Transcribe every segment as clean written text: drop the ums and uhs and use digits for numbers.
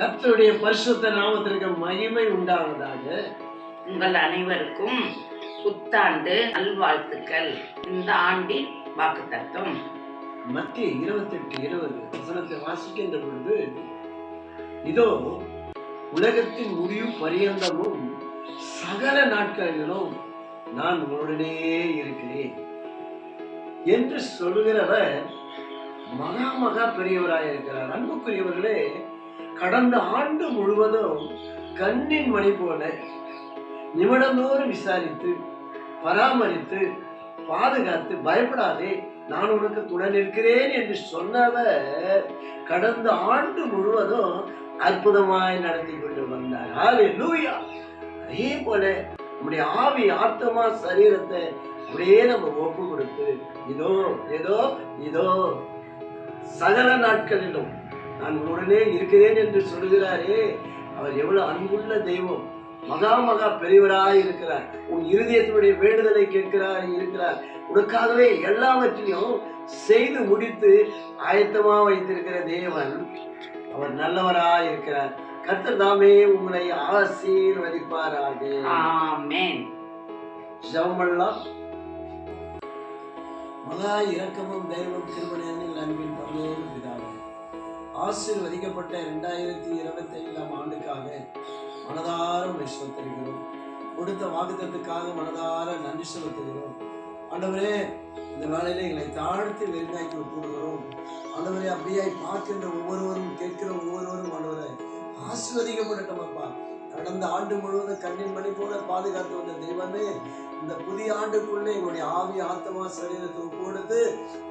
கர்த்தருடைய பரிசுத்த நாமத்திற்கு மகிமை உண்டாவதாக. உங்கள் அனைவருக்கும் புத்தாண்டு நல்வாழ்த்துக்கள். இந்த ஆண்டின் வாக்குத்தத்தம் மத்திய 28:20 வசனத்தை வாசிக்கின்ற பொழுது, இதோ உலகத்தின் முடிவு பரியந்தமும் சகல நாட்களிலும் நான் உடனே இருக்கிறேன் என்று சொல்லுகிறவர் மகா மகா பெரியவராய் இருக்கிறார். அன்புக்குரியவர்களே, கடந்த ஆண்டு முழுவதும் கண்ணின் மணி போல நிமிடந்தோறும் விசாரித்து பராமரித்து பாதுகாத்து, பயப்படாதே நான் உனக்கு துணை நிற்கிறேன் என்று சொன்னவர் கடந்த ஆண்டு முழுவதும் அற்புதமாய் நடத்தி கொண்டு வந்தார். ஹல்லேலூயா. அதே போல நம்முடைய ஆவி, ஆத்மா, சரீரத்தை அப்படியே நம்ம ஒப்பு கொடுத்து, இதோ இதோ இதோ சகல நாட்களிலும் நான் உடனே இருக்கிறேன் என்று சொல்கிறாரே, அவர் எவ்வளவு அன்புள்ள தெய்வம், மகா மகா பெரியவராய் இருக்கிறார். உன் இருதயத்தினுடைய வேண்டுதலை கேட்கிறார் இருக்கிறார். உனக்காகவே எல்லாவற்றையும் செய்து முடித்து ஆயத்தமா வைத்திருக்கிற தேவன் அவர் நல்லவராய் இருக்கிறார். கர்த்தர் தாமே உங்களை ஆசீர்வதிப்பாராக. ஆமென். ஜெபம் பண்ணலாம். மகா இரக்கமும் தெய்வம் கிருபையின் அன்பின் பரலோக பிதாவே, ஆசீர்வதிக்கப்பட்ட 2025 ஆண்டுக்காக மனதார ஸ்தோத்திரிக்கிறோம். கொடுத்த வாக்குத்தத்தத்துக்காக மனதார நன்றி செலுத்துகிறோம். ஆண்டவரே, இந்த வேளையில எங்களை தாழ்த்தி வெறுங்காய்க்கு ஒப்புடுகிறோம். ஆண்டவரே, அப்படியாய் பார்க்கின்ற ஒவ்வொருவரும், கேட்கிற ஒவ்வொருவரும் ஆண்டவரே ஆசீர்வதிக்கப்படட்டும். அப்பா, கடந்த ஆண்டு முழுவதும் கண்ணின் மணி போல பாதுகாத்து வந்த தெய்வமே, இந்த புதிய ஆண்டுக்குள்ளே எங்களுடைய ஆவி, ஆத்மா, சரீரத்தை ஒப்பு கொடுத்து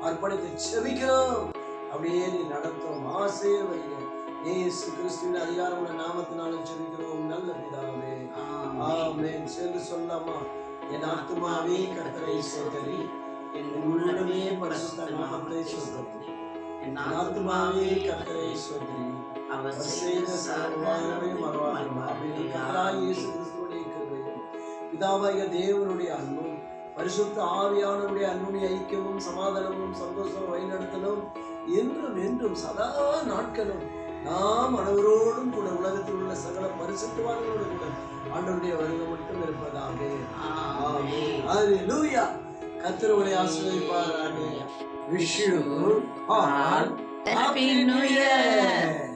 அர்ப்பணித்து செபிக்கிறோம். அப்படியே நீ நடத்தும். ஆசீர்வதிங்க. இயேசு கிறிஸ்துவின் அதிகாரமுள்ள நாமத்தினால ஜெபிக்கிறோம் நல்ல பிதாவே. ஆமென். சேர்ந்து சொல்லலாமா? என் ஆத்துமாவே கர்த்தரை ஸ்தோத்திரி, என் உள்ளமே பரிசுத்த நாமத்தை ஸ்தோத்திரி. என் ஆத்துமாவே கர்த்தரை ஸ்தோத்திரி, அவர் செய்த சர்வ மறவாதீர். இயேசு கிறிஸ்துவினுடைய கிருபையும் பிதாவாகிய தேவனுடைய அன்பும் பரிசுத்த ஆவியானவருடைய அன்புடைய ஐக்கியமும் சமாதானமும் சந்தோஷமும் வழிநடத்தலும் என்றும் என்றும் சதா நாட்களும் நாம் அனைவரோடும் கூட உலகத்தில் உள்ள சகல பரிசுத்தவான்களோடு கூட ஆண்டவருடைய வருகை மட்டும் இருப்பதாக. ஆமென். ஹல்லேலூயா. கர்த்தர் உங்களை ஆசீர்வதிப்பாராக. Wish you all Happy New Year.